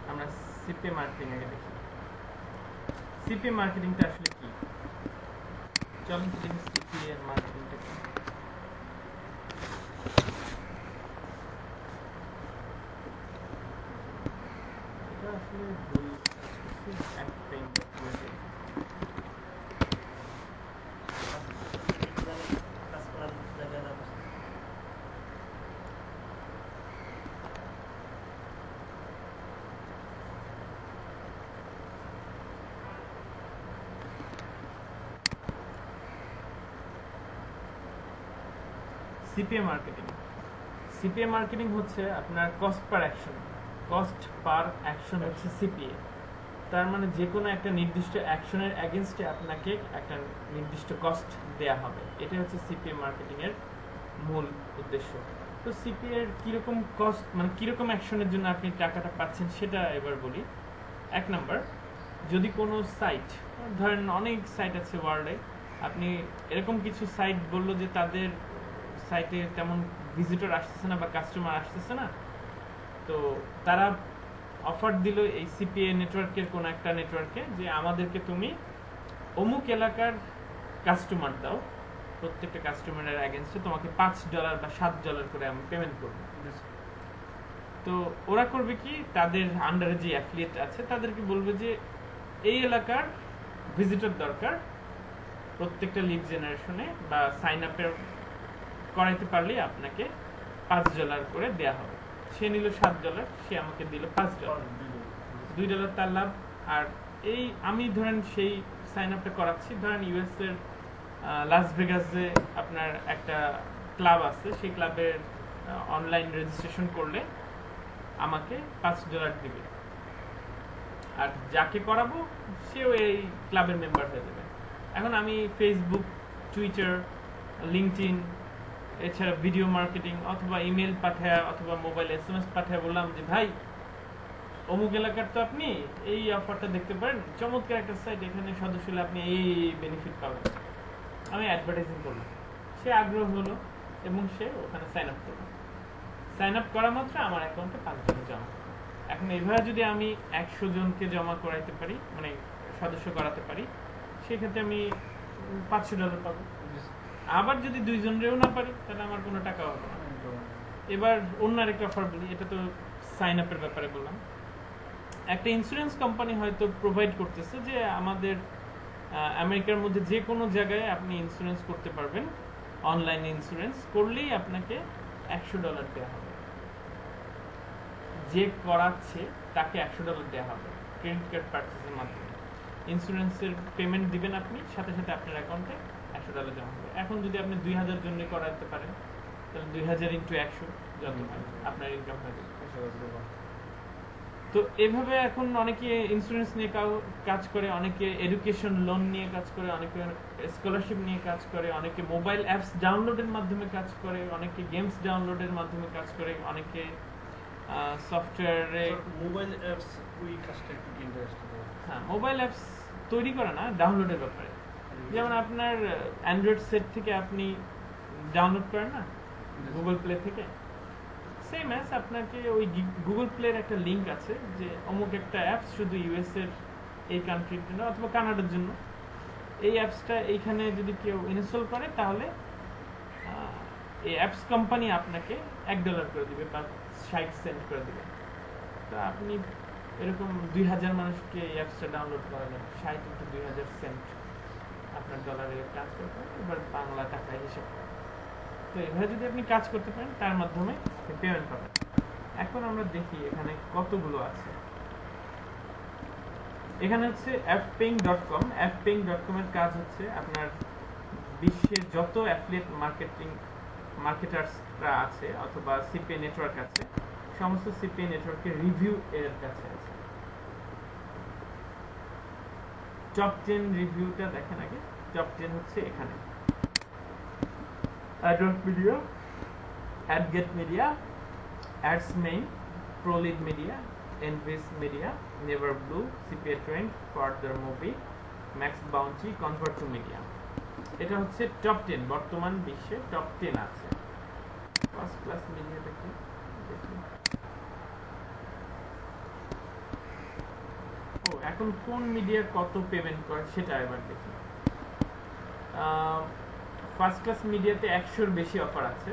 আমরা CPA marketing আগে দেখি। সিপিএ মার্কেটিংটা আসলে কি? চলুন তো দেখি সিপিএ মার্কেটিংটা কি। এটা আসলে ভুল অ্যাপেইং ডকুমেন্টে সিপিএ মার্কেটিং। সিপিএ মার্কেটিং হচ্ছে আপনার cost per action. Cost per action হচ্ছে সিপিএ। তার মানে যে কোনো একটা নির্দিষ্ট অ্যাকশনের অ্যাগেনস্টে আপনাকে একটা নির্দিষ্ট কস্ট দেয়া হবে। এটা হচ্ছে সিপিএ মার্কেটিং এর মূল উদ্দেশ্য। তো সিপিএ এর কিরকম কস্ট, মানে কিরকম অ্যাকশনের জন্য আপনি টাকাটা পাচ্ছেন সেটা এবার বলি। এক নাম্বার, যদি কোনো সাইট, ধরেন অনেক সাইট আছে ওয়ার্ল্ডে, আপনি এরকম কিছু সাইট বললো যে তাদের সাইটে তেমন ভিজিটর আসতেছে না বা কাস্টমার আসতেছে না, তো তারা অফার দিল এই সিপিএ নেটওয়ার্কের কোন একটা নেটওয়ার্কে যে আমাদেরকে তুমি অমুক এলাকার কাস্টমার দাও, প্রত্যেকটা কাস্টমারের এগেইনস্টে তোমাকে $5 বা $7 করে আমি পেমেন্ট করব। তো ওরা করবে কি, তাদের আন্ডারে যে অ্যাফিলিয়েট আছে তাদেরকে বলবে যে এই এলাকার ভিজিটর দরকার, প্রত্যেকটা লিড জেনারেশনে বা সাইন আপের করাইতে পারলেই আপনাকে $5 করে দেয়া হবে। সে নিল $7, সে আমাকে দিল $5, $2 তার লাভ। আর এই আমি ধরেন সেই সাইন আপটা করাচ্ছি, ধরেন ইউএস এর লাস ভেগাসে আপনার একটা ক্লাব আছে, সেই ক্লাবের অনলাইন রেজিস্ট্রেশন করলে আমাকে $5 দিবে, আর যাকে করাবো সেও এই ক্লাবের মেম্বার হয়ে যাবে। এখন আমি ফেসবুক, টুইটার, লিঙ্কডইন, এছাড়া ভিডিও মার্কেটিং অথবা ইমেল পাঠায় অথবা মোবাইল SMS পাঠায় বললাম যে ভাই অমুক এলাকার তো আপনি এই অফারটা দেখতে পারেন, চমৎকার একটা সাইট, এখানে সদস্য হলে আপনি এই বেনিফিট পাবেন। আমি অ্যাডভার্টাইজিং করলাম, সে আগ্রহ হলো এবং সে ওখানে সাইন আপ করলো। সাইন আপ করা মাত্র আমার অ্যাকাউন্টে $5 জমা। এখন এভাবে যদি আমি 100 জনকে জমা করাইতে পারি, মানে সদস্য করাতে পারি, সেক্ষেত্রে আমি $500 পাবো। আবার যদি 2 জনেরও না পারি তাহলে আমার কোনো টাকা হবে না। এবার অন্য আরেকটা অফার বলি, এটা তো সাইন আপের ব্যাপারে বললাম। একটা ইন্স্যুরেন্স কোম্পানি হয়তো প্রোভাইড করতেছে যে আমাদের আমেরিকার মধ্যে যে কোনো জায়গায় আপনি ইন্স্যুরেন্স করতে পারবেন, অনলাইন ইন্স্যুরেন্স করলেই আপনাকে $100 দেওয়া হবে। যে করাচ্ছে তাকে $100 দেওয়া হবে ক্রেডিট কার্ড পারচেজের মাধ্যমে। ইন্স্যুরেন্সের পেমেন্ট দিবেন আপনি, সাথে সাথে আপনার অ্যাকাউন্টে $100 জমা হবে। এখন যদি আপনি 2000 জনের করাতে পারেন তাহলে 2000 × 100 যত আপনার ইনকাম হয়ে যাবে। তো এভাবে এখন অনেকে ইন্স্যুরেন্স নিয়ে কাজ করে, অনেকে এডুকেশন লোন নিয়ে কাজ করে, অনেকে স্কলারশিপ নিয়ে কাজ করে, অনেকে মোবাইল অ্যাপস ডাউনলোডের মাধ্যমে কাজ করে, অনেকে গেমস ডাউনলোডের মাধ্যমে কাজ করে, অনেকে সফটওয়্যারে মোবাইল অ্যাপস ওই কাজটা একটু ইন্টারেস্টিং। হ্যাঁ, মোবাইল অ্যাপস তৈরি করে না, ডাউনলোডের ব্যাপারে। যেমন আপনার অ্যান্ড্রয়েড সেট থেকে আপনি ডাউনলোড করেন না গুগল প্লে থেকে, সেম অ্যাজ আপনাকে ওই গুগল প্লের একটা লিঙ্ক আছে যে অমুক একটা অ্যাপস শুধু ইউএস এর এই কান্ট্রির জন্য অথবা কানাডার জন্য, এই অ্যাপসটা এইখানে যদি কেউ ইনস্টল করে তাহলে এই অ্যাপস কোম্পানি আপনাকে $1 করে দিবে বা 60 সেন্ট করে দিবে। তো আপনি এরকম 2000 মানুষকে এই অ্যাপসটা ডাউনলোড করালেন, 60 × 2000 সেন্ট আপনার ডলারে ট্রান্সফার করেন, এবার বাংলা টাকায় হিসাব করেন। তো এভাবে যদি আপনি কাজ করতে পারেন তার মাধ্যমে পেমেন্ট পাবেন। এখন আমরা দেখি এখানে কতগুলো আছে। এখানে হচ্ছে appaying.com। appaying.com এর কাজ হচ্ছে আপনার বিশ্বের যত অ্যাফিলিয়েট মার্কেটার্সরা আছে অথবা সিপিএ নেটওয়ার্ক আছে, সমস্ত সিপিএ নেটওয়ার্কের রিভিউ এর কাছে আছে। টপ 10 রিভিউটা দেখেন আগে। টপ 10 হচ্ছে এখানে Adward Media, AdGate Media, Adsmain, Prolead Media, Envis Media, Never Blue, CPA Trend, further movie, Max Bounty, Convert to Media. এটা হচ্ছে টপ 10, বর্তমান বিশ্বে টপ 10 আছে। ফার্স্ট ক্লাস মিডিয়া দেখি। এখন কোন মিডিয়া কত পেমেন্ট করে সেটা এবার দেখি। ফার্স্ট ক্লাস মিডিয়াতে 100-র বেশি অফার আছে।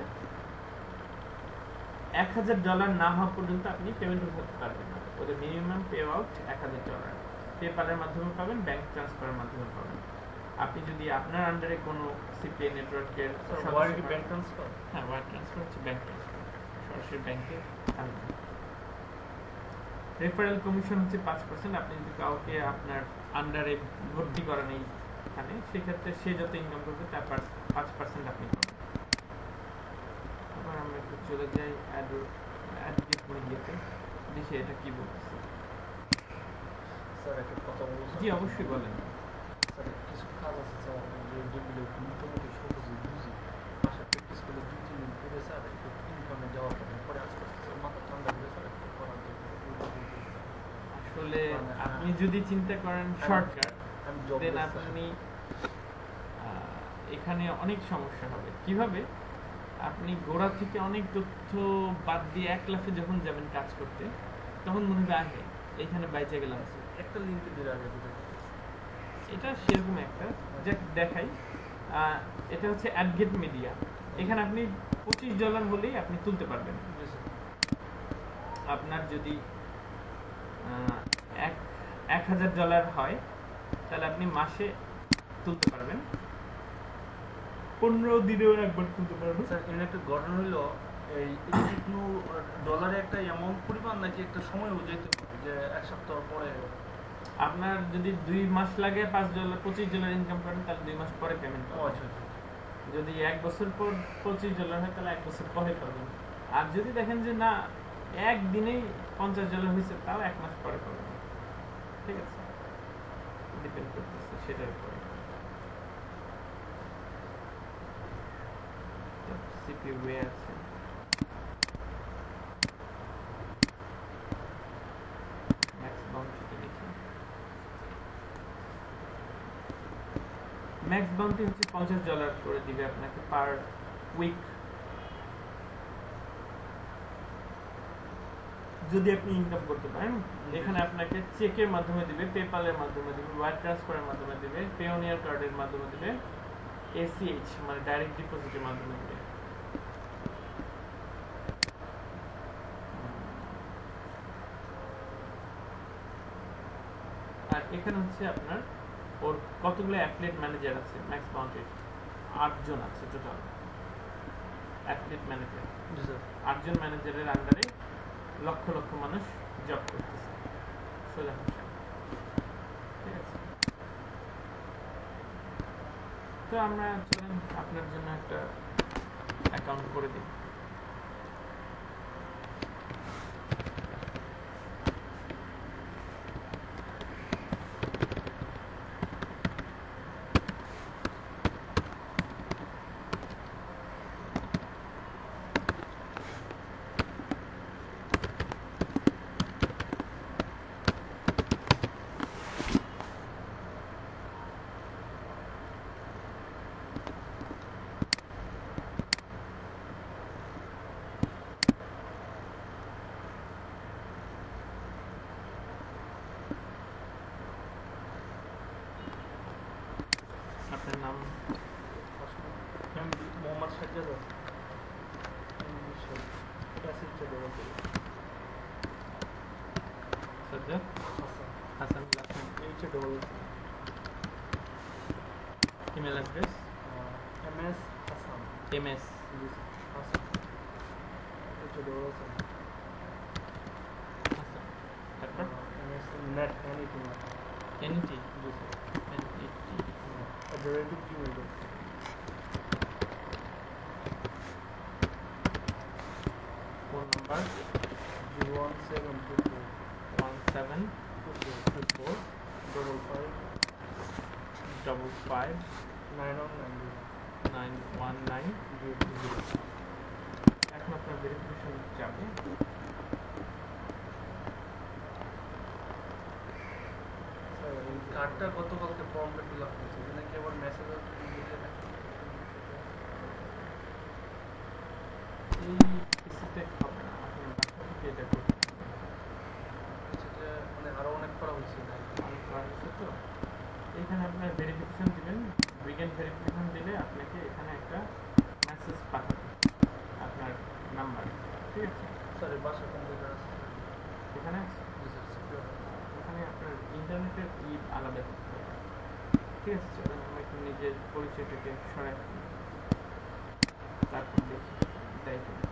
$1000 না হওয়া পর্যন্ত আপনি পেমেন্ট উঠাতে পারবেন না। ওদের মিনিমাম পে আউট $1000। পেপ্যালের মাধ্যমে পাবেন, ব্যাংক ট্রান্সফারের মাধ্যমে পাবেন। আপনি যদি আপনার আন্ডারে কোনো সিপিআই নেটওয়ার্কের ব্যাংক ট্রান্সফার, হ্যাঁ ওয়ার ট্রান্সফার হচ্ছে ব্যাংক ট্রান্সফার, সরাসরি ব্যাংকে আনবেন। রেফারেল কমিশন হচ্ছে 5%। আপনি যদি কাউকে আপনার আন্ডারে ভর্তি করেন এইখানে, সেক্ষেত্রে সে যত ইনকাম করবে তার 5% আপনি পাবেন। আবার আমরা একটু চলে যাই অ্যাডগেট মিডিয়াতে, দেখি এটা কি বলতেছে। স্যার একটা কথা বলবো জি অবশ্যই বলেন। স্যার কিছু কাজ আছে স্যার যেগুলো মোটামুটি সহজে বুঝি, বাসায় প্র্যাকটিস করলে 2-3 দিন করে স্যার একটু ইনকামে যাওয়ার পরে আস্তে আস্তে স্যার মাথা ঠান্ডা করে স্যার একটু করার জন্য আসলে আপনি যদি চিন্তা করেন শর্টকাট, দেন আপনি এখানে অনেক সমস্যা হবে। কিভাবে আপনি গোড়া থেকে অনেক তথ্য বাদ দিয়ে এক লাফে যখন যাবেন কাজ করতে, তখন মনে হবে আগে এইখানে বাইচে গেলাম। একটা লিঙ্কে দিলে আগে এটা সেরকম একটা দেখাই। এটা হচ্ছে অ্যাডগেট মিডিয়া। এখানে আপনি $25 হলেই আপনি তুলতে পারবেন। আপনার যদি $1000 হয় তাহলে আপনি মাসে তুলতে পারবেন, 15 দিনেও একবার তুলতে পারবেন। স্যার এর একটা ঘটনা হলো এই কোনো ডলারে একটা অ্যামাউন্ট পরিমাণ নাকি একটা সময় যেতে পারে, যে এক সপ্তাহ পরে আপনার যদি 2 মাস লাগে $5 $25 ইনকাম করেন তাহলে 2 মাস পরে পেমেন্ট ও পাবেন। আচ্ছা আচ্ছা। যদি 1 বছর পর $25 হয় তাহলে 1 বছর পরে পাবেন। আর যদি দেখেন যে না একদিনেই $50 হয়েছে, তাও 1 মাস পরে পাবেন। ঠিক আছে, ডিপেন্ড করতেছে সেটার উপরে। সিপিইউ ওয়ে আছে। ম্যাক্স বাউন্টিতে দেখি। ম্যাক্স বাউন্টি হচ্ছে $50 করে দিবে আপনাকে পার উইক, যদি আপনি ইনকাম করতে পারেন। এখানে আপনাকে চেকের মাধ্যমে দিবে, পেপ্যালের মাধ্যমে দিবে, ওয়ার ট্রান্সফারের মাধ্যমে দিবে, পেওনিয়ার কার্ডের মাধ্যমে দিবে, এসিএইচ মানে ডাইরেক্ট ডিপোজিটের মাধ্যমে দিবে। আর এখানে হচ্ছে আপনার ওর কতগুলো অ্যাফিলিয়েট ম্যানেজার আছে। ম্যাক্স বাউন্টির 8 জন আছে টোটাল অ্যাফিলিয়েট ম্যানেজার। 8 জন ম্যানেজারের আন্ডারে লক্ষ লক্ষ মানুষ জব করতেছে। সোজা ভাষা, ঠিক আছে। তো আমরা চলেন আপনার জন্য একটা অ্যাকাউন্ট করে দিই। আপনার নাম? Mohammad Sajjad Sajjad Hasan, email address MS Hasan, MS Hasan Hasan, তারপর MS net anything NET @gmail.com। Phone number 01724 1724 55 919 এখন আপনার ভেরিফিকেশন যাবে। কার্ডটা গতকালকে ফর্মটা ফিল আপ করছি, এখানে কি আবার মেসেজ আসবে? এই পিসিতে হবে না, আপনার বাসা থেকে এটা করতে হবে। সেটা মানে আরো অনেক করা হয়েছে। এখানে আপনার ভেরিফিকেশন দিবেন, উইকেন ভেরিফিকেশন দিলে আপনাকে এখানে একটা মেসেজ পাঠাবে আপনার নাম্বার, ঠিক আছে? স্যার এই বাসা কম্পিউটার আছে এখানে জি স্যার সিকিউর এখানে আপনার ইন্টারনেটের আলাদা করতে হবে, ঠিক আছে? চলুন আমরা একটু নিজের পরিচয়টাকে সরাই ফেলি, তারপর দেখি তাই কিনা।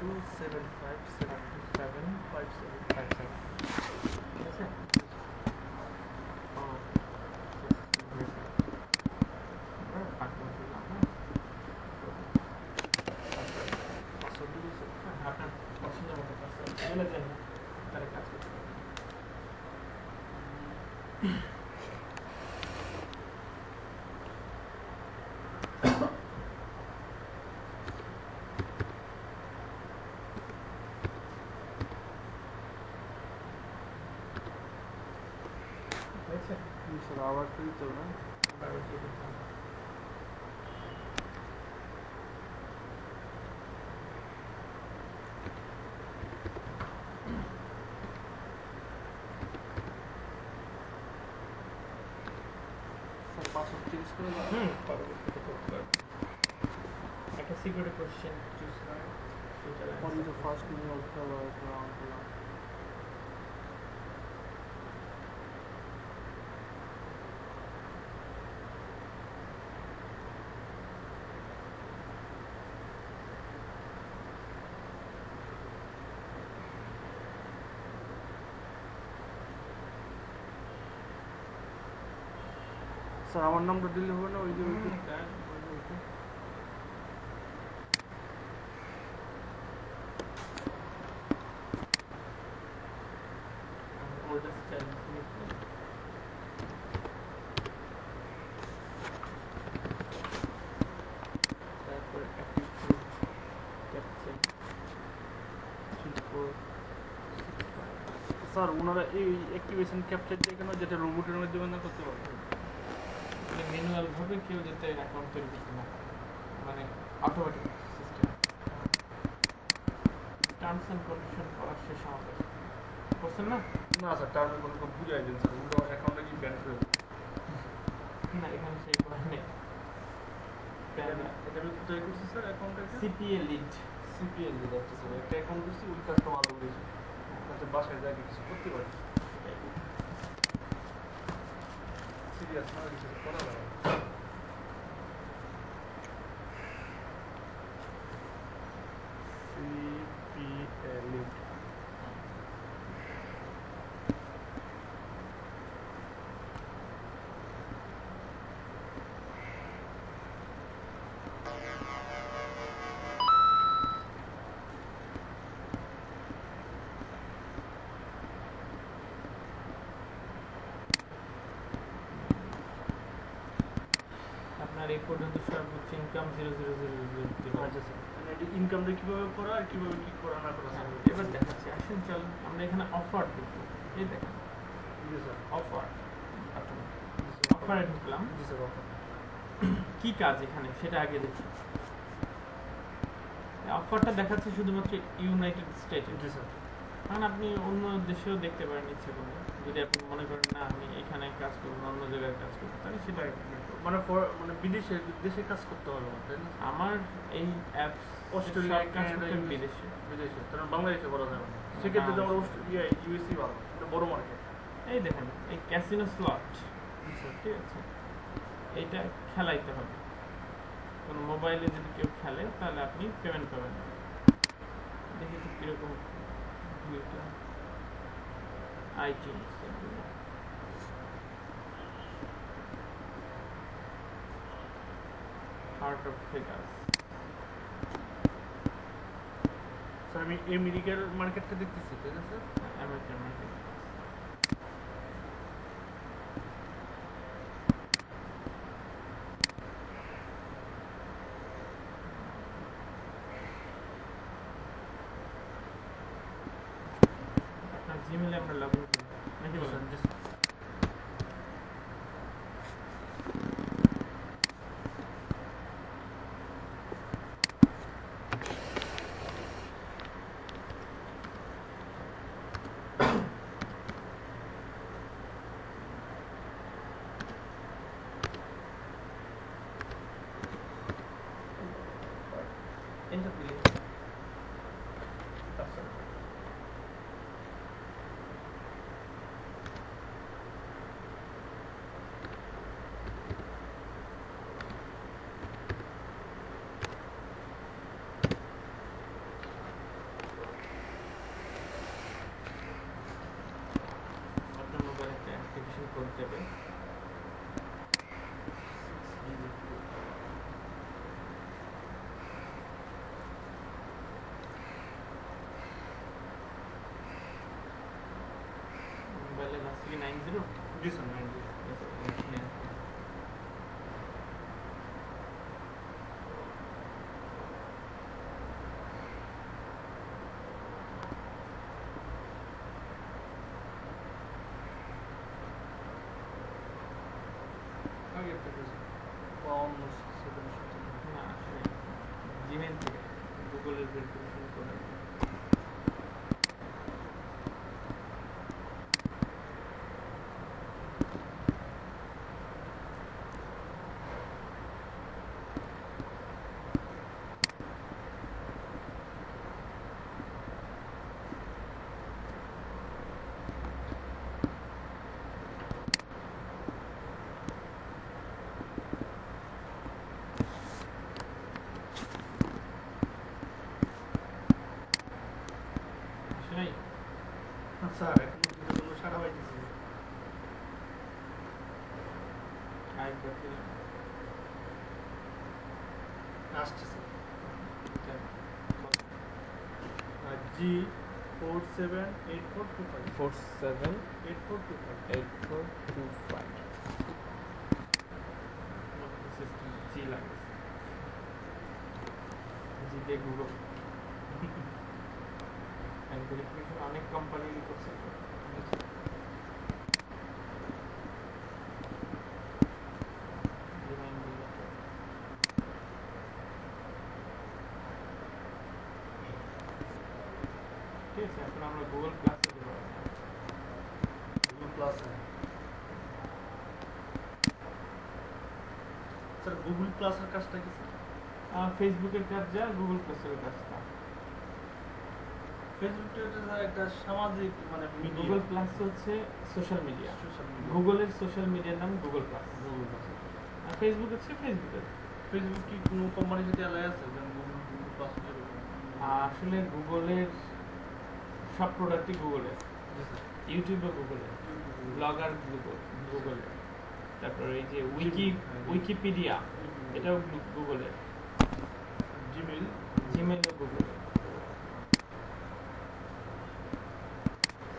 7275757 ঠিক আছে? ও, আমরা পাঠ করে দিলাম, হ্যাঁ? হ্যাঁ, আপনার পছন্দ মতো পাসওয়ার্ড এগুলো দেন না, তাহলে কাজ করতে পারবেন। হয়েছে? আবার কি দিতে হবে না? আবার দিয়ে দিতে হবে। স্যার পাসওয়ার্ড চেঞ্জ করে দাও। পরবর্তীতে করতে পারবেন। একটা সিকিউরিটি কোশ্চেন চুজ করেন, সেটার Only answer the first name of the ground. Sir আমার নামটা দিলে হবে না? ওই যে ওই যে- oldest child nickname. তারপর active group caption 3465 স্যার ওনারা এই অ্যাক্টিভেশন ক্যাপচার দিয়ে কেন যেটা রোবটের মাধ্যমে না করতে পারবে? মানে ম্যানুয়াল ভাবে কেউ যাতে অ্যাকাউন্ট তৈরি করতে না পারে, মানে automatic system. Terms and condition পড়ার শেষ আমাদের করছেন না? না স্যার টার্মে কোনো বুঝাই দেন স্যার, ওটা অ্যাকাউন্টে কি ব্যান করে দেবে? না, এখানে সেই পড়া নেই। এটা আমি কোথায় করছি স্যার অ্যাকাউন্টে? সিপিএ লিড সিপিএল দিয়ে যাচ্ছে স্যার, একটা অ্যাকাউন্ট করছি ওই কাজটা ভালো করেছি, যাতে বাসায় যায় কিছু করতে পারি। সিরিয়াস না কিছু করা লাগে। সিপিএল লিড আপনার এই পর্যন্ত সর্বোচ্চ ইনকাম 00000 আচ্ছা স্যার, মানে এটি ইনকামটা কীভাবে করা আর কীভাবে কী করা না করা স্যার? এবার দেখাচ্ছি, আসুন চলুন আমরা এখানে অফার দেখব। এই দেখেন জি স্যার, অফার, জি স্যার, অফারে ঢুকলাম। জি স্যার অফার। কি কাজ এখানে সেটা আগে দেখি। অফারটা দেখাচ্ছে শুধুমাত্র ইউনাইটেড স্টেটে, জি স্যার, কারণ আপনি অন্য দেশেও দেখতে পারেন ইচ্ছে করলে। যদি আপনি মনে করেন না আমি এখানে কাজ করবো না, অন্য জায়গায় কাজ করবো, তাহলে সেটা মানে মানে বিদেশে দেশে কাজ করতে হবে আমার, তাই না? আমার এই অ্যাপস অস্ট্রেলিয়া, কাজ কানাডা, করতে বিদেশে। বিদেশে, তাহলে বাংলাদেশে করা যাবে না। সেক্ষেত্রে তো আমার ইউএসসি ভালো, এটা বড় মার্কেট। এই দেখেন এই ক্যাসিনো স্লট, জি স্যার, ঠিক আছে, এইটা খেলাইতে হবে। কোনো মোবাইলে যদি কেউ খেলে তাহলে আপনি পেমেন্ট পাবেন। দেখি তো কিরকম ভিউটা। ITunes heart of figures. Sir আমি আমেরিকার মার্কেটটা দেখতেছি, তাই না স্যার? American market. আপনার জিমেলে আমরা লগ ইন করি নাকি বলেন? জি স্যার। 90? জি স্যার 90 আগে থেকে বা অন্য সেভেন না আসলে জিমেল থেকে গুগলের ভেরিফিকেশন করে আসলেই স্যার এখন কোনো সারা পাইতেছি আরেকবার দিলাম আসছে স্যার G478425 478425 সিস্টেম জি লাগে জি দিয়ে গুগল ভেরিফিকেশন অনেক কোম্পানি করছে ঠিক আছে এখন আমরা গুগল ক্লাসে দেবো গুগল প্লাস স্যার গুগল প্লাসের কাজটা কি স্যার ফেসবুকের কাজ যা গুগল প্লাসের কাজ তা ফেসবুকটা একটা সামাজিক মানে গুগল প্লাস হচ্ছে সোশ্যাল মিডিয়া সোশ্যাল মিডিয়া গুগলের সোশ্যাল মিডিয়ার নাম গুগল প্লাস গুগল প্লাস আর ফেসবুক হচ্ছে ফেসবুকের ফেসবুক কি কোনো কোম্পানির সাথে অ্যালাই আছে যেমন গুগল গুগল প্লাস আসলে গুগলের সব প্রোডাক্টই গুগলের জি স্যার ইউটিউবও গুগলের ব্লগার গুগলের তারপর এই যে উইকিপিডিয়া এটাও গুগলের জিমেইল জিমেলও গুগলের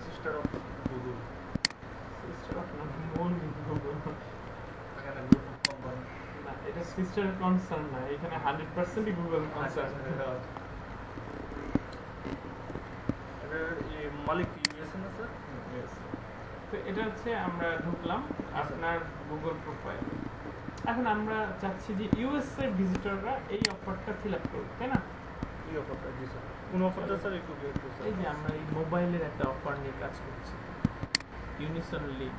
sister of Google sister of Google এখানে গ্রুপ অফ কোম্পানি না এটা সিস্টার কনসার্ন না এখানে 100% গুগল কনসার্ন মালিক কি ইউএসএ না স্যার তো এটা হচ্ছে আমরা ঢুকলাম আপনার গুগল প্রোফাইল এখন আমরা চাচ্ছি যে ইউএস এর ভিজিটররা এই অফারটা ফিল আপ করুক তাই না এই অফারটা জি স্যার কোন অফারটা স্যার একটু বের করুন এই যে আমরা এই মোবাইলের একটা অফার নিয়ে কাজ করছি ইউনিসন লিঙ্ক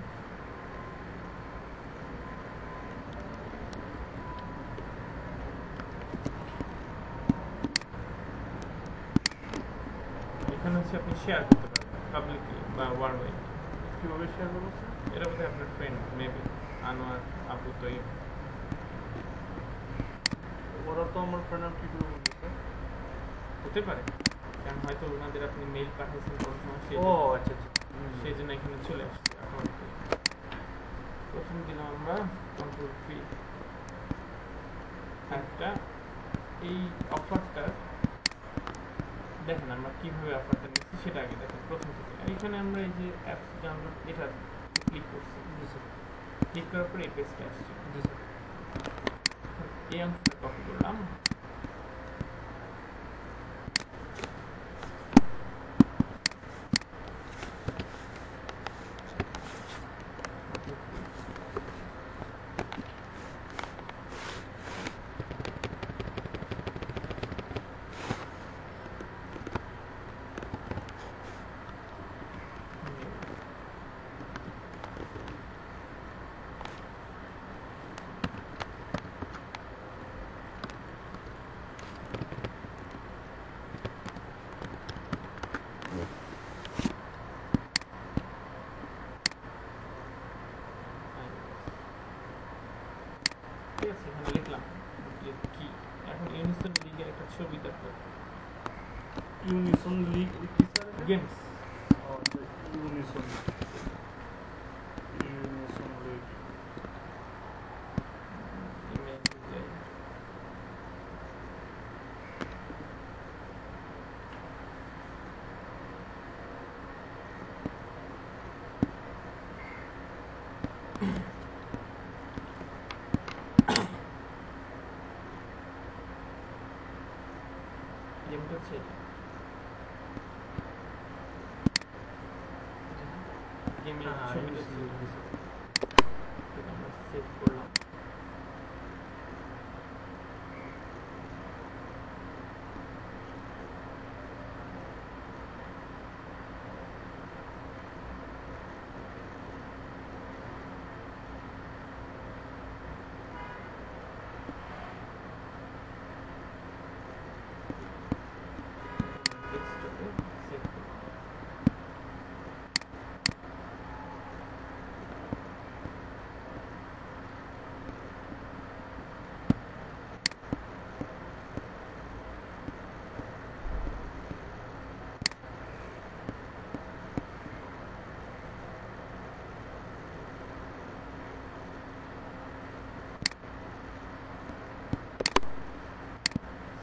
এখানে হচ্ছে আপনি শেয়ার করতে পারবেন পাবলিকলি বা ওয়ার্ল্ড কিভাবে শেয়ার করবো স্যার এর মধ্যে আপনার ফ্রেন্ড মেবি আনোয়ার আবু তৈব ওরা তো আমার ফ্রেন্ড কি করে বলবে স্যার হতে পারে কারণ হয়তো ওনাদের আপনি মেইল পাঠিয়েছেন কোনো সময় ও আচ্ছা আচ্ছা সেই জন্য এখানে চলে আসছে এখন প্রথম দিলাম আমরা কন্ট্রোল ফি একটা এই অফারটা দেখেন আমরা কিভাবে অফারটা নিচ্ছি সেটা আগে দেখেন প্রথম থেকে এইখানে আমরা এই যে অ্যাপস ডাউনলোড এটা ক্লিক করছি জি স্যার ক্লিক করার পরে এই পেজটা আসছে জি স্যার এই অংশটা কপি করলাম ঠিক আছে এখানে লিখলাম যে কি এখন ইউনিসন লিগের একটা ছবি দেখো ইউনিসন লিগ কি স্যার গেমস ইউনিসন ইউনিসন লিগ ইমেল যাই গেমটা হচ্ছে গেমের ছবিটা ছিল, এটা আমরা সেভ করলাম। ডেস্কটপে সেভ করলাম।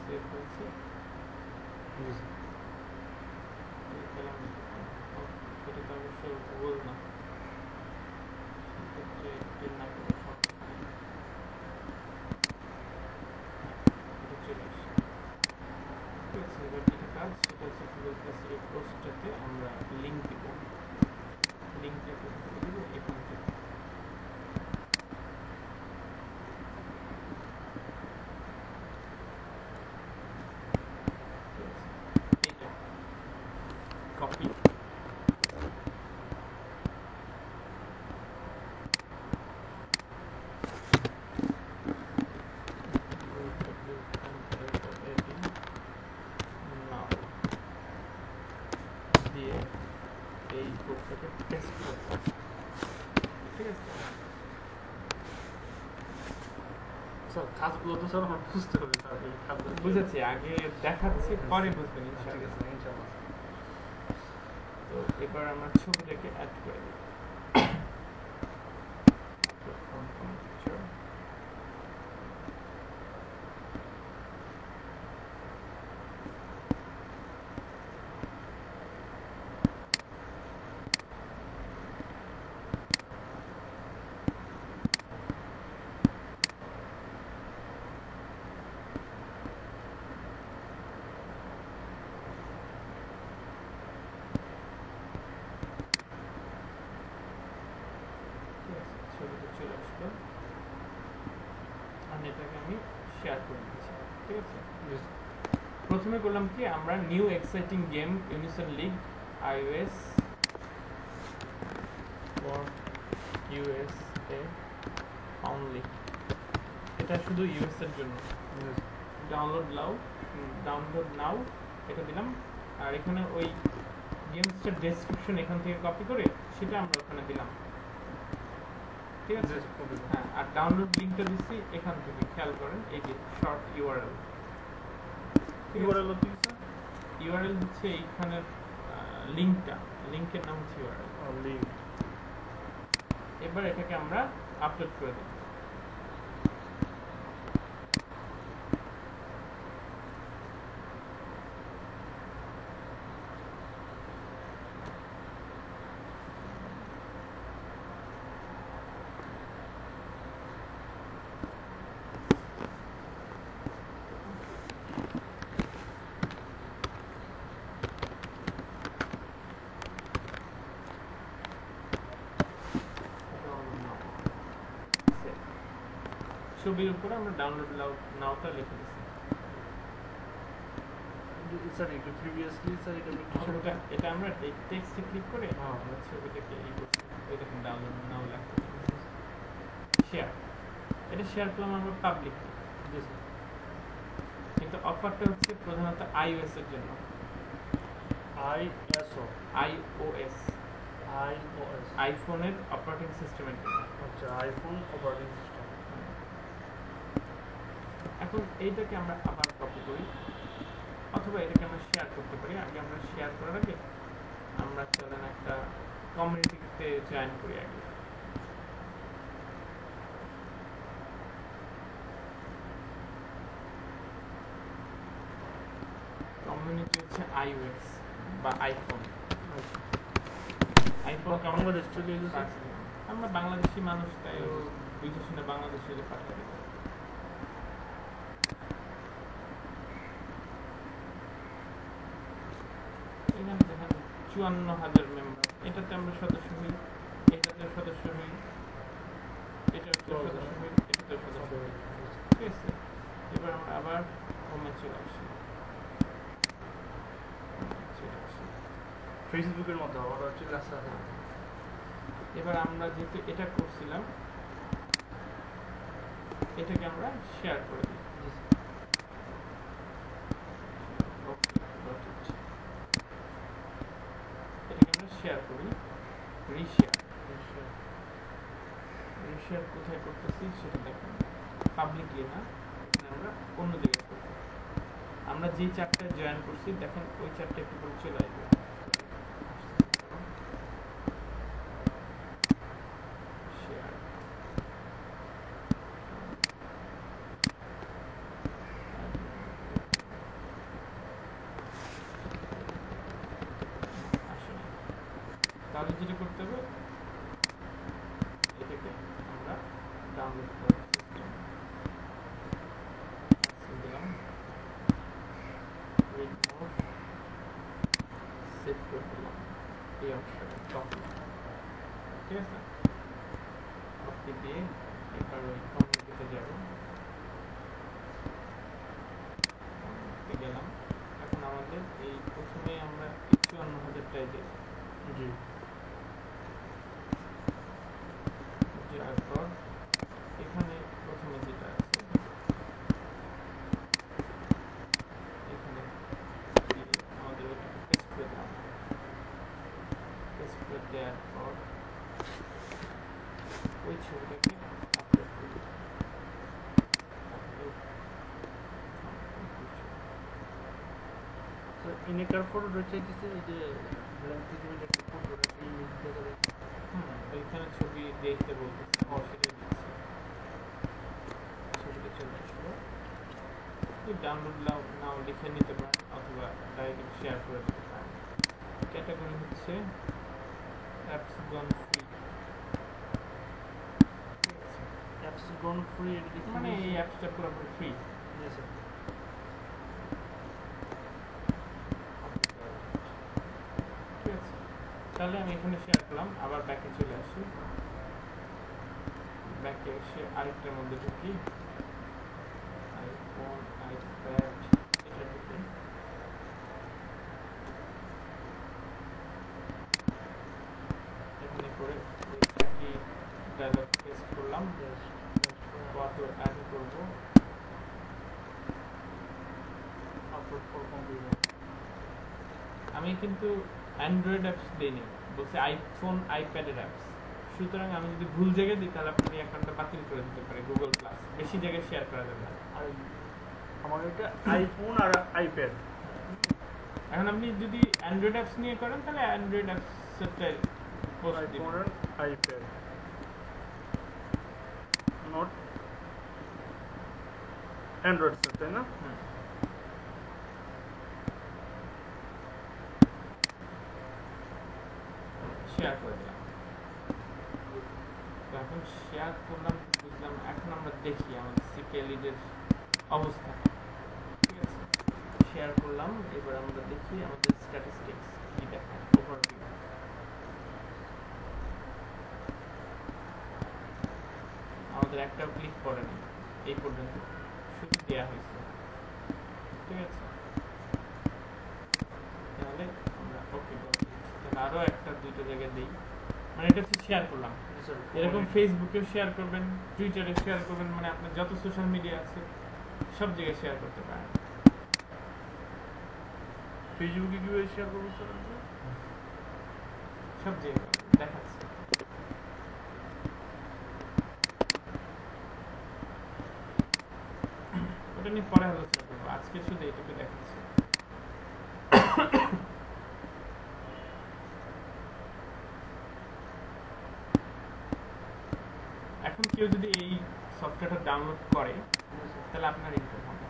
সেভ হয়েছে। পেলাম না। এটা তো অবশ্য গুগল না, সেক্ষেত্রে এর না করে সমস্যা নেই। এটা চলে আসছে। ঠিক আছে, এবার যেটা কাজ সেটা হচ্ছে গুগল প্লাসের এই পোস্টটাতে আমরা লিঙ্ক দিব। লিঙ্কটা কোথায় দিব? এখান থেকে। ঠিক আছে, এইটা কপি, দিয়ে এই কোডটাকে পেস্ট করতে। ঠিক আছে, স্যার কাজগুলো তো স্যার আমার বুঝতে হবে স্যার, এই কাজগুলো বুঝেছি, আগে দেখাচ্ছি পরে বুঝবেন ঠিক ইনশাআল্লাহ। আছে ইনশাআল্লাহ। তো এবার আমরা ছবিটাকে অ্যাড করে দিই। Picture. ছবিটা চলে আসলো, আর এটাকে আমি শেয়ার করে দিচ্ছি। ঠিক আছে, প্রথমে করলাম কি, আমরা new exciting game Unison League iOS for USA only, এটা শুধু ইউএস এর জন্য। ডাউনলোড নাও এটা দিলাম, আর এখানে ওই গেমসটার ডেসক্রিপশন এখান থেকে কপি করে সেটা আমরা ওখানে দিলাম। ঠিক আছে, হ্যাঁ, আর ডাউনলোড লিঙ্কটা দিচ্ছি এখান থেকে, খেয়াল করেন এই যে শর্ট ইউআরএল। ইউআরএল হচ্ছে এইখানের লিঙ্কটা, লিঙ্কের নাম হচ্ছে ইউআরএল। লিঙ্ক এবার এটাকে আমরা আপলোড করে দিই। ছবির উপরে আমরা ডাউনলোড নাওটা লিখে দিচ্ছি। স্যার একটু প্রিভিয়াসলি স্যার এটা আমরা টেক্সটে ক্লিক করে আমরা ছবিটাকে এই করছি, এই দেখুন ডাউনলোড নাও লেখা। শেয়ার, এটা শেয়ার করলাম আমরা পাবলিকলি, কিন্তু অফারটা হচ্ছে প্রধানত iOS এর জন্য। iOS আইফোনের অপারেটিং সিস্টেমের জন্য। আচ্ছা, আইফোন অপারেটিং সিস্টেম। এখন এইটাকে আমরা আবার কপি করি, অথবা এটাকে আমরা শেয়ার করতে পারি। আগে আমরা শেয়ার করার আগে আমরা চলেন একটা কমিউনিটিতে জয়েন করি আগে। কমিউনিটি হচ্ছে iOS বা আইফোন। আইফোন বাংলাদেশ চলে গেছে, আমরা বাংলাদেশি মানুষ, তাই ও বুঝে শুনে বাংলাদেশে পাঠাবে। 54,000 মেম্বার, এটাতে আমরা সদস্য হই, এটাতে সদস্য হই, এটাতে সদস্য হই, এটাতে সদস্য হই। ঠিক আছে, এবার আমরা আবার হোমে চলে আসি। ফেসবুকের মতো আবার চলে আসা। এবার আমরা যেহেতু এটা করছিলাম, এটাকে আমরা শেয়ার করে দিই। এটাকে আমরা শেয়ার করি, রিশেয়ার। রিশেয়ার কোথায় করতেছি সেটা দেখেন, পাবলিকলি না, এখানে আমরা অন্য জায়গায় করব। আমরা যেই চ্যাপ্টারে জয়েন করছি দেখেন ওই চ্যাপ্টারে একটু করে চলে আসবে। শেয়ার, আসলে তাহলে যেটা করতে হবে, এটাকে আমরা ডাউনলোড করে সিস্টেম দিলাম, রিড মোড, সেভ করে দিলাম এই অংশটা কপি। ঠিক আছে, কপি দিয়ে এবার ওই কমিউনিটিতে যাব, গেলাম। এখন আমাদের এই প্রথমে আমরা 54,000টাই দিই। জি, যাওয়ার পর এখানে প্রথমে যেটা আছে এখানে আমাদের ওইটাকে পেস্ট করে দিলাম। পেস্ট করে দেওয়ার পর ওই ছবিটাকে আপলোড করি। তো ইনেকার ফটো চাইতেছে এই যে ব্ল্যাঙ্ক পৃথিবীর একটা ফটো এই দেখা যায়। ওইখানে ছবি দেখতে বলতেছে, সেটাই দিচ্ছি। ছবিটা চলে আসলো, ডাউনলোড নাও লিখে নিতে পারেন অথবা ডাইরেক্ট শেয়ার করে দিতে পারেন। ক্যাটাগরি হচ্ছে অ্যাপস গন ফ্রি। অ্যাপস গন ফ্রি, মানে এই অ্যাপসটা পুরোপুরি ফ্রি। Yes, sir. ঠিক আছে, তাহলে আমি এখানে শেয়ার করলাম, আবার ব্যাকে চলে আসি। ব্যাকে এসে আরেকটার মধ্যে ঢুকি, আইফোন, আইপ্যাড, এটা ঢুকি। এখানে করে একই ডায়লগ পেস্ট করলাম, ফটো অ্যাড করব, আপলোড ফর কম্পিউটার। আমি কিন্তু অ্যান্ড্রয়েড অ্যাপস দিইনি, বলছে আইফোন আইপ্যাডের অ্যাপস। সুতরাং আমি যদি ভুল জায়গায় দিই তাহলে আপনি অ্যাকাউন্টটা বাতিল করে দিতে পারে গুগল প্লাস, বেশি জায়গায় শেয়ার করা যাবে না। আর আমার এটা আইফোন আর আইপ্যাড। এখন আপনি যদি অ্যান্ড্রয়েড অ্যাপস নিয়ে করেন তাহলে অ্যান্ড্রয়েড অ্যাপসটাই পোস্ট আইফোন দিবেন। আর আইপ্যাড, নট অ্যান্ড্রয়েড সেট, তাই না? শেয়ার করে দিলাম। তো এখন শেয়ার করলাম, বুঝলাম। এখন আমরা দেখি আমাদের সিপিএলইডের অবস্থা। ঠিক আছে, শেয়ার করলাম, এবার আমরা দেখি আমাদের স্ট্যাটিস্টিক্স কি দেখায়, ওভারভিউ। আমাদের একটাও ক্লিক করেনি এই পর্যন্ত, শুধু দেওয়া হয়েছে। ঠিক আছে, তাহলে আমরা ওকে বলছি, তাহলে আরো একটা দুইটা জায়গায় দিই। মানে এটা হচ্ছে শেয়ার করলাম, এরকম ফেসবুকেও শেয়ার করবেন, টুইটারে শেয়ার করবেন, মানে আপনার যত সোশ্যাল মিডিয়া আছে সব জায়গায় শেয়ার করতে পারেন। ফেসবুকে কিভাবে শেয়ার করবো স্যার? সব জায়গায় দেখাচ্ছে। ওটা নিয়ে পরে আলোচনা করবো, আজকে শুধু এটুকু দেখাচ্ছে। এখন কেউ যদি এই সফটওয়্যারটা ডাউনলোড করে তাহলে আপনার ইনকাম হবে।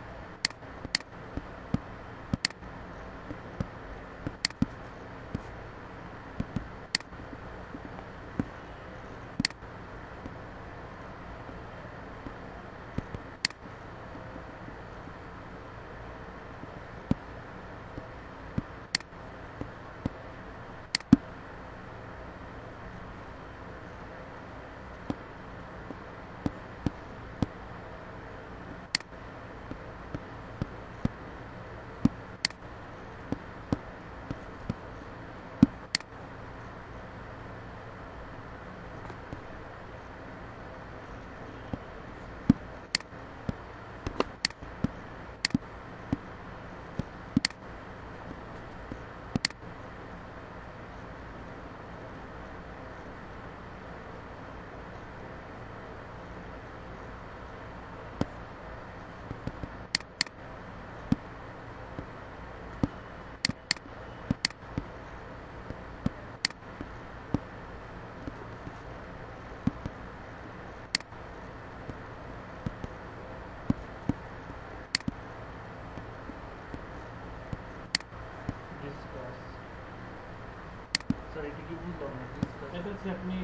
বুঝলাম না discuss। এটা হচ্ছে আপনি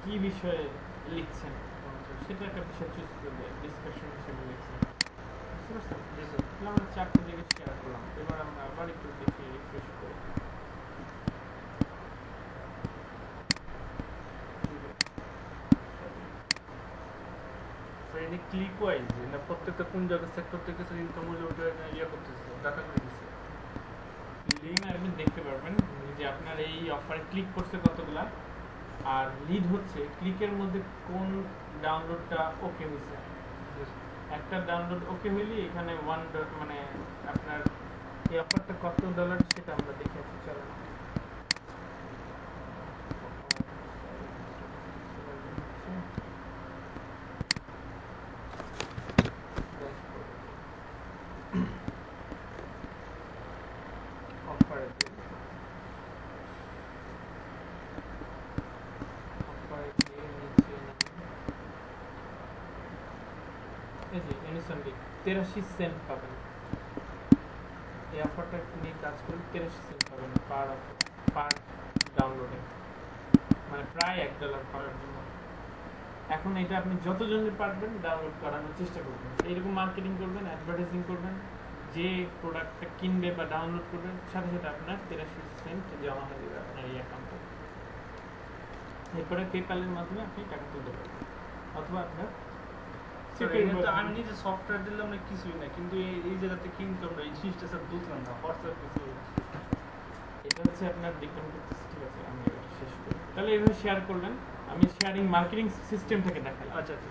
কি বিষয়ে লিখছেন সেটা একটা বিষয় চুজ করবে, ডিসকাশন হিসেবে লিখছেন, বুঝতে পারছেন? জি স্যার। তাহলে আমরা 4টে দিকে শেয়ার করলাম, এবার আমরা আবার একটু দেখি রিফ্রেশ করে। স্যার এটা ক্লিক ওয়াইজ না প্রত্যেকটা কোন জায়গায় সেক্টর থেকে স্যার ইনকাম হলে ওটা ইয়ে করতেছে ডাটা করে দিচ্ছে। লিড আপনি দেখতে পারবেন যে আপনার এই অফারে ক্লিক করছে কতগুলা, আর লিড হচ্ছে ক্লিকের মধ্যে কোন ডাউনলোডটা ওকে হয়েছে। একটা ডাউনলোড ওকে হইলে এখানে $1 মানে আপনার এই অফারটা কত ডলার সেটা আমরা দেখে আসি, চলেন। অফারে এই যে এনিসন লিগ 83 সেন্ট পাবেন। এই অফারটা নিয়ে কাজ করলে 83 সেন্ট পাবেন পার ডাউনলোডে, মানে প্রায় $1 পাওয়ার জন্য। এখন এটা আপনি যতজনের পারবেন ডাউনলোড করানোর চেষ্টা করবেন, এইরকম মার্কেটিং করবেন, অ্যাডভার্টাইজিং করবেন, যে প্রোডাক্টটা কিনবে বা ডাউনলোড করবেন সাথে সাথে আপনার 83 সেন্ট জমা হয়ে যাবে আপনার এই অ্যাকাউন্টে। এরপরে পেপ্যালের মাধ্যমে আপনি টাকা তুলতে পারবেন, অথবা আপনার স্যার এটা তো আমি নিজে সফটওয়্যার দিলাম না কিছুই না, কিন্তু এই জায়গা থেকে ইনকামটা এই জিনিসটা স্যার বুঝলাম না হোয়াটসঅ্যাপ কিছু। এটা হচ্ছে আপনার ডিপেন্ড করতেছে। ঠিক আছে, আমি এটা শেষ করি। তাহলে এইভাবে শেয়ার করলেন, আমি শেয়ারিং মার্কেটিং সিস্টেম থেকে দেখালাম। আচ্ছা আচ্ছা।